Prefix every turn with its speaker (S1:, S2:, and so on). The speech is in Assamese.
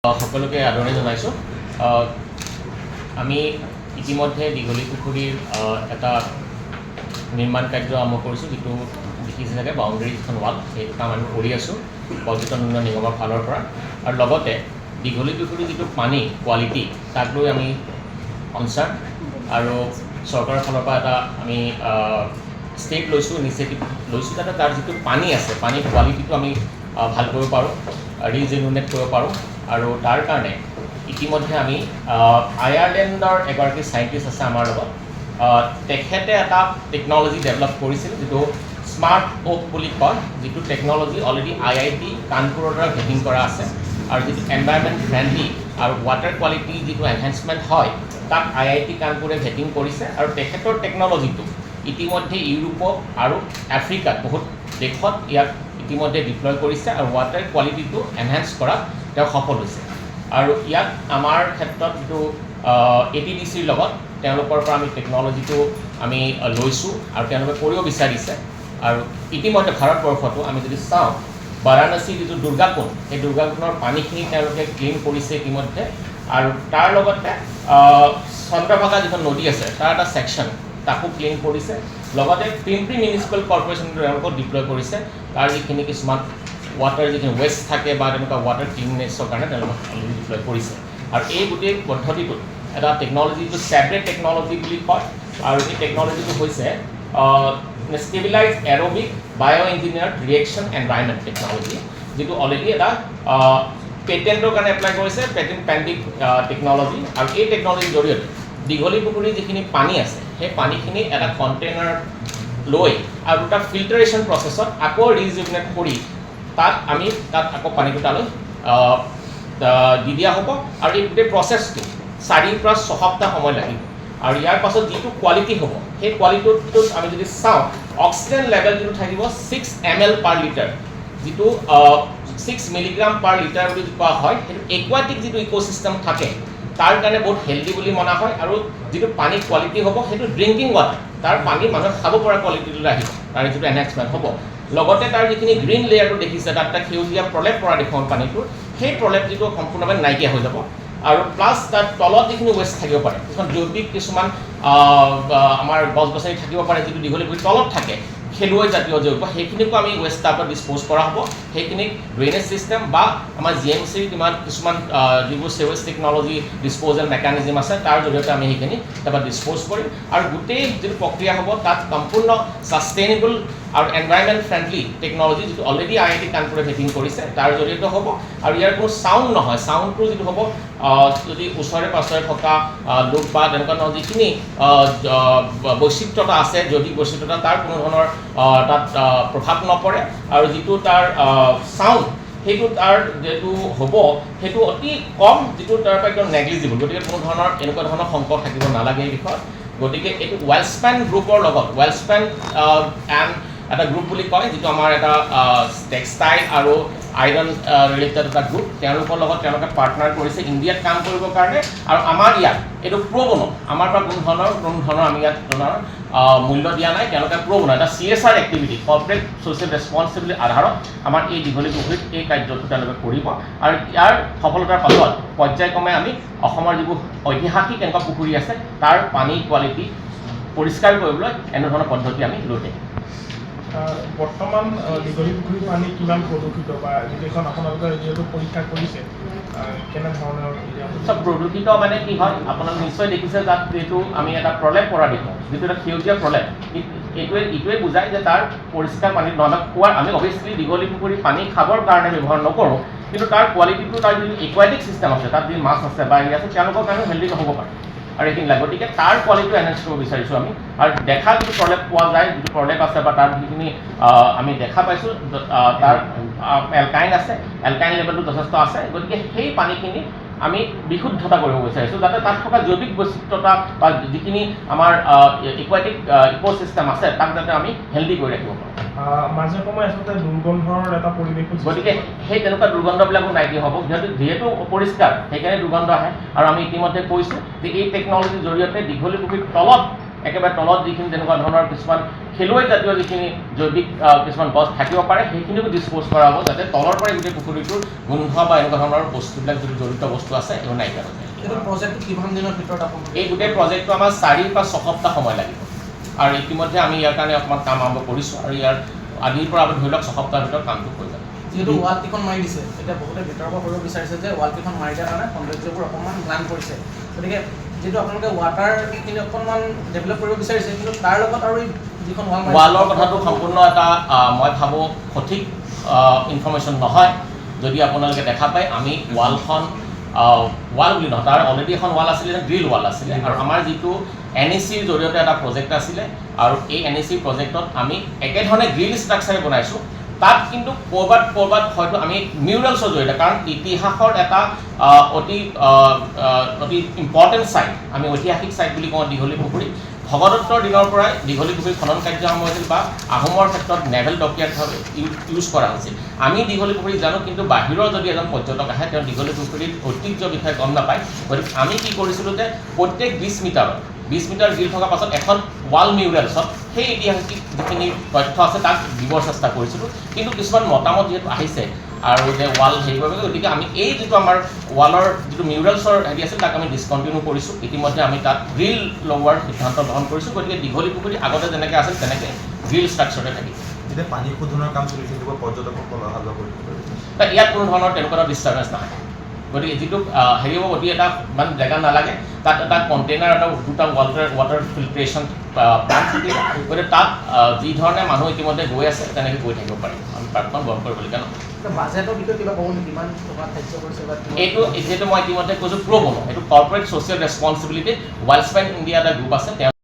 S1: সকলোকে আদৰণি জনাইছোঁ। আমি ইতিমধ্যে দীঘলী পুখুৰীৰ এটা নিৰ্মাণ কাৰ্য আৰম্ভ কৰিছোঁ, যিটো দেখিছে চাগে বাউণ্ডেৰী যিখন ৱাল, সেইটো কাম আমি কৰি আছোঁ পৰ্যটন উন্নয়ন নিগমৰ ফালৰ পৰা। আৰু লগতে দীঘলী পুখুৰীৰ যিটো পানী কোৱালিটি, তাক লৈ আমি কনচাৰ্ণ, আৰু চৰকাৰৰ ফালৰ পৰা এটা আমি ষ্টেপ লৈছোঁ, ইনিচিয়েটিভ লৈছোঁ, যাতে তাৰ যিটো পানী আছে, পানীৰ কোৱালিটিটো আমি ভাল কৰিব পাৰোঁ, ৰিজেনুনেট কৰিব পাৰোঁ। আৰু তাৰ কাৰণে ইতিমধ্যে আমি আয়াৰলেণ্ডৰ এগৰাকী চাইণ্টিষ্ট আছে আমাৰ লগত। তেখেতে এটা টেকন'লজি ডেভেলপ কৰিছিল, যিটো স্মাৰ্ট ওক বুলি কয়, যিটো টেকন'লজি অলৰেডি IIT কানপুৰৰ দ্বাৰা ভেটিং কৰা আছে, আৰু যিটো এনভাইৰনমেণ্ট ফ্ৰেণ্ডলি আৰু ৱাটাৰ কোৱালিটি যিটো এনহেঞ্চমেণ্ট হয়, তাক IIT কানপুৰে ভেটিং কৰিছে। আৰু তেখেতৰ টেকন'লজিটো ইতিমধ্যে ইউৰোপত আৰু আফ্ৰিকাত বহুত দেশত ইয়াক ইতিমধ্যে ডিপ্লয় কৰিছে, আৰু ৱাটাৰ কোৱালিটিটো এনহেঞ্চ কৰাত তেওঁ সফল হৈছে। আৰু ইয়াত আমাৰ ক্ষেত্ৰত যিটো ATDCৰ লগত তেওঁলোকৰ পৰা আমি টেকন'লজিটো আমি লৈছোঁ, আৰু তেওঁলোকে কৰিব বিচাৰিছে। আৰু ইতিমধ্যে ভাৰতবৰ্ষতো আমি যদি চাওঁ, বাৰাণসী যিটো দুৰ্গাকুণ্ড, সেই দুৰ্গাকুণ্ডৰ পানীখিনি তেওঁলোকে ক্লিন কৰিছে ইতিমধ্যে। আৰু তাৰ লগতে চন্দ্ৰভাগা যিখন নদী আছে, তাৰ এটা ছেকশ্যন তাকো ক্লিন কৰিছে। লগতে পিম্পৰি মিউনিচিপেল কৰ্পৰেশ্যনটো তেওঁলোকক ডিপ্লয় কৰিছে, তাৰ যিখিনি কিছুমান ৱাটাৰ যিখিনি ৱেষ্ট থাকে বা তেনেকুৱা ৱাটাৰ ক্লিননেছৰ কাৰণে তেওঁলোকক অলৰেডি ডিপ্লয় কৰিছে। আৰু এই গোটেই পদ্ধতিটোত এটা টেকন'লজি, যিটো ছেব্ৰেট টেকন'লজি বুলি কয়, আৰু এই টেকন'লজিটো হৈছে ষ্টেবিলাইজ এৰবিক বায়' ইঞ্জিনিয়াৰ্ড ৰিয়েকশ্যন এনভাইৰনমেণ্ট টেকন'লজি, যিটো অলৰেডি এটা পেটেণ্টৰ কাৰণে এপ্লাই কৰিছে, পেটেণ্ট পেণ্ডিং টেকন'লজি। আৰু এই টেকন'লজিৰ জৰিয়তে দীঘলী পুখুৰীৰ যিখিনি পানী আছে, সেই পানীখিনি এটা কণ্টেইনাৰ লৈ আৰু দুটা ফিল্টাৰেশ্যন প্ৰচেছত আকৌ ৰিজুভিনেট কৰি তাত আকৌ পানীটো তালৈ দি দিয়া হ'ব। আৰু এই গোটেই প্ৰচেছটো 4 পৰা 6 সপ্তাহ সময় লাগিব। আৰু ইয়াৰ পাছত যিটো কোৱালিটি হ'ব, সেই কোৱালিটিটোত আমি যদি চাওঁ, অক্সিজেন লেভেল যিটো থাকিব 6 ml per লিটাৰ, যিটো 6 মিলিগ্ৰাম পাৰ লিটাৰ বুলি কোৱা হয়, সেইটো একুৱাটিক যিটো ইক'চিষ্টেম থাকে তাৰ কাৰণে বহুত হেল্ডি বুলি মনা হয়। আৰু যিটো পানী কোৱালিটি হ'ব, সেইটো ড্ৰিংকিং ৱাটাৰ, তাৰ পানী মানুহে খাব পৰা কোৱালিটিলৈ আহিব, তাৰ যিটো এনহেঞ্চমেণ্ট হ'ব। লগতে তাৰ যিখিনি গ্ৰীণ লেয়াৰটো দেখিছে, তাত এটা সেউজীয়া প্ৰলেপ পৰা দেখুৱাম পানীটোৰ, সেই প্ৰলেপ যিটো সম্পূৰ্ণভাৱে নাইকিয়া হৈ যাব। আৰু প্লাছ তাৰ তলত যিখিনি ৱেষ্ট থাকিব পাৰে, কিছুমান জৈৱিক কিছুমান আমাৰ গছ গছনি থাকিব পাৰে, যিটো দীঘলী পুখুৰীৰ তলত থাকে, খেলুৱৈ জাতীয় জৈৱ, সেইখিনিকো আমি ৱেষ্ট তাৰ পৰা ডিছপ'জ কৰা হ'ব। সেইখিনিক ড্ৰেইনেজ ছিষ্টেম বা আমাৰ GMCৰ কিছুমান যিবোৰ ছেৱেজ টেকন'লজি ডিছপ'জেল মেকানিজিম আছে, তাৰ জৰিয়তে আমি সেইখিনি তাৰপৰা ডিছপ'জ কৰিম। আৰু গোটেই যিটো প্ৰক্ৰিয়া হ'ব, তাত সম্পূৰ্ণ ছাষ্টেইনেবল আৰু এনভাইৰনমেণ্ট ফ্ৰেণ্ডলি টেকন'লজি, যিটো অলৰেডি IIT কানপুৰে ভেটিং কৰিছে, তাৰ জৰিয়তে হ'ব। আৰু ইয়াৰ কোনো চাউণ্ড নহয়, চাউণ্ডটো যিটো হ'ব, যদি ওচৰে পাছৰে থকা লোক বা তেনেকুৱা ধৰণৰ যিখিনি বৈচিত্ৰতা আছে, জৈৱিক বৈচিত্ৰতা, তাৰ কোনো ধৰণৰ তাত প্ৰভাৱ নপৰে। আৰু যিটো তাৰ চাউণ্ড, সেইটো তাৰ যিটো হ'ব, সেইটো অতি কম, যিটো তাৰ পৰা একদম নেগলিজিবল। গতিকে কোনো ধৰণৰ এনেকুৱা ধৰণৰ সংকট থাকিব নালাগে এই বিষয়ত। গতিকে এইটো ৱেলস্পেন গ্ৰুপৰ লগত, ৱেলস্পেন এণ্ড এটা গ্ৰুপ বুলি কয়, যিটো আমাৰ এটা টেক্সটাইল আৰু আইৰণ ৰিলেটেড এটা গ্ৰুপ, তেওঁলোকৰ লগত তেওঁলোকে পাৰ্টনাৰ কৰিছে ইণ্ডিয়াত কাম কৰিবৰ কাৰণে। আৰু আমাৰ ইয়াত এইটো প্ৰ'বনো, আমাৰ পৰা কোনো ধৰণৰ আমি ইয়াত মূল্য দিয়া নাই, তেওঁলোকে প্ৰ'বনো এটা CSR এক্টিভিটি, কৰ্পৰেট ছ'চিয়েল ৰেছপনচিবিলিটিৰ আধাৰত আমাৰ এই দীঘলী পুখুৰীত এই কাৰ্যটো তেওঁলোকে কৰিব। আৰু ইয়াৰ সফলতাৰ পাছত পৰ্যায়ক্ৰমে আমি অসমৰ যিবোৰ ঐতিহাসিক এনেকুৱা পুখুৰী আছে, তাৰ পানী কোৱালিটি পৰিষ্কাৰ কৰিবলৈ এনেধৰণৰ পদ্ধতি আমি লৈ থাকিম।
S2: বৰ্তমান দীঘলী পুখুৰীৰ পানী কিমান প্ৰদূষিত, বা যিখন আপোনালোকে যিহেতু পৰীক্ষা কৰিছে, কেনেধৰণৰ
S1: প্ৰদূষিত মানে কি হয়, আপোনালোকে নিশ্চয় দেখিছে, তাত যিটো আমি এটা প্ৰলেপ পৰা দেখোঁ, যিটো এটা সেউজীয়া প্ৰলেপ, ইটোৱে বুজায় যে তাৰ পৰিষ্কাৰ পানী নহয়। খোৱাৰ আমি অভিয়াছলি দীঘলী পুখুৰীৰ পানী খাবৰ কাৰণে ব্যৱহাৰ নকৰোঁ, কিন্তু তাৰ কোৱালিটিটো, তাৰ যিটো একুৱাটিক ছিষ্টেম আছে, তাত যি মাছ আছে বা হেৰি আছে, তেওঁলোকৰ কাৰণে হেল্ডি নহ'ব পাৰে। আৰু এইখিনি লাগে, গতিকে তাৰ কোৱালিটিটো এনহেঞ্চ কৰিব বিচাৰিছোঁ আমি। আৰু দেখা যিটো প্ৰলেপ পোৱা যায়, যিটো প্ৰলেপ আছে বা তাৰ যিখিনি আমি দেখা পাইছোঁ, তাৰ এলকাইন আছে, এলকাইন লেভেলটো যথেষ্ট আছে। গতিকে সেই পানীখিনি আমি বিশুদ্ধতা কৰিব বিচাৰিছোঁ, যাতে তাত থকা জৈৱিক বৈচিত্ৰতা বা যিখিনি আমাৰ একুৱাটিক ইক'চিষ্টেম আছে, তাক যাতে আমি হেল্ডি কৰি ৰাখিব পাৰোঁ।
S2: মাজে সময়ে আচলতে দুৰ্গন্ধৰ এটা পৰিৱেশ,
S1: গতিকে সেই তেনেকুৱা দুৰ্গন্ধবিলাকো নাইকিয়া হ'ব। যিহেতু পৰিষ্কাৰ, সেইকাৰণে দুৰ্গন্ধ আহে। আৰু আমি ইতিমধ্যে কৈছোঁ যে এই টেকন'লজিৰ জৰিয়তে দীঘলী পুখুৰীৰ তলত একেবাৰে তলত যিখিনি তেনেকুৱা ধৰণৰ কিছুমান খেলুৱৈ জাতীয় যিখিনি জৈৱিক কিছুমান গছ থাকিব পাৰে সেইখিনিকো ডিছপ'জ কৰা হ'ব যাতে তলৰ পৰাই গোটেই পুখুৰীটোৰ গোন্ধ বা এনেকুৱা ধৰণৰ বস্তুবিলাক যদি জড়িত বস্তু আছে এইবোৰ নাইকিয়া হৈ যায়।
S3: এইটো প্ৰজেক্টটো কিমান দিনৰ ভিতৰত
S1: এই গোটেই প্ৰজেক্টটো আমাৰ 4 বা 6 সপ্তাহ সময় লাগিব আৰু ইতিমধ্যে আমি ইয়াৰ কাৰণে অকণমান কাম আৰম্ভ কৰিছোঁ আৰু ইয়াৰ আদিৰ পৰা আমি ধৰি লওক 6 সপ্তাহৰ ভিতৰত কামটো কৰি যাম।
S3: যিহেতু ৱালকেইখন মাৰি দিছে এতিয়া বহুতে ভিতৰৰ পৰা কৰিব বিচাৰিছে যে ৱালকেইখন মাৰি দিয়াৰ কাৰণে সৌন্দৰ্যবোৰ অকণমান ম্লান কৰিছে গতিকে যিহেতু আপোনালোকে ৱাটাৰখিনি অকণমান ডেভেলপ কৰিব বিচাৰিছে কিন্তু তাৰ লগত আৰু যিখন
S1: ৱালৰ কথাটো সম্পূৰ্ণ এটা মই ভাবোঁ সঠিক ইনফৰ্মেশ্যন নহয়। যদি আপোনালোকে দেখা পায় আমি ৱালখন ৱাল বুলি নহয় তাৰ অলৰেডি এখন ৱাল আছিলে গ্ৰিল ৱাল আছিলে আৰু আমাৰ যিটো NECৰ জৰিয়তে এটা প্ৰজেক্ট আছিলে আৰু এই NEC প্ৰজেক্টত আমি একেধৰণে গ্ৰিল ষ্ট্ৰাকচাৰে বনাইছোঁ। তাত কিন্তু ক'ৰবাত হয়তো আমি মিউৰেলছৰ জৰিয়তে কাৰণ ইতিহাসৰ এটা অতি ইম্পৰ্টেণ্ট ছাইট আমি ঐতিহাসিক ছাইট বুলি কওঁ দীঘলী পুখুৰী। ভগদত্তৰ দিনৰ পৰাই দীঘলী পুখুৰী খনন কাৰ্য আৰম্ভ হৈছিল বা আহোমৰ ক্ষেত্ৰত নেভেল ডকয়াৰ্ড ইউজ কৰা হৈছিল। আমি দীঘলী পুখুৰী জানো কিন্তু বাহিৰৰ যদি এজন পৰ্যটক আহে তেওঁ দীঘলী পুখুৰীৰ ঐতিহ্য বিষয়ে গম নাপায়। গতিকে আমি কি কৰিছিলোঁ যে প্ৰত্যেক 20 মিটাৰ গ্ৰিল থকাৰ পাছত এখন ৱাল মিউৰেলছত সেই ঐতিহাসিক যিখিনি তথ্য আছে তাক দিবৰ চেষ্টা কৰিছিলোঁ কিন্তু কিছুমান মতামত যিহেতু আহিছে আৰু যে ৱাল হেৰি কৰিব গতিকে আমি এই যিটো আমাৰ ৱালৰ যিটো মিউৰেলছৰ হেৰি আছিল তাক আমি ডিছকণ্টিনিউ কৰিছোঁ। ইতিমধ্যে আমি তাত গ্ৰিল লগোৱাৰ সিদ্ধান্ত গ্ৰহণ কৰিছোঁ। গতিকে দীঘলী পুখুৰী আগতে যেনেকৈ আছিল তেনেকৈ গ্ৰিল ষ্ট্ৰাকচাৰতে থাকিব।
S4: এতিয়া পানী শোধনৰ কাম চলিছে পৰ্যটকসকল অহা যোৱা কৰিব
S1: ইয়াত কোনো ধৰণৰ তেনেকুৱা ডিষ্টাৰ্বেঞ্চ নাহে। গতিকে যিটো হেৰি হ'ব অতি এটা মানে জেগা নালাগে তাত এটা কণ্টেইনাৰ এটা দুটা ৱাটাৰ ফিল্ট্ৰেশ্যন প্লাণ্ট থাকিব। গতিকে তাত যি ধৰণে মানুহ ইতিমধ্যে গৈ আছে তেনেকৈ গৈ থাকিব পাৰিম। আমি পাৰ্কখন বন্ধ কৰিবলগীয়া নহয়।
S3: বাজেটৰ বিষয়ে কিবা ক'ব নেকি কিমান টকা ধাৰ্য কৰিছে বা
S1: এইটো যিহেতু মই ইতিমধ্যে কৈছোঁ প্ৰ' বনো এইটো corporate social responsibility wild spine India এটা গ্ৰুপ আছে তেওঁ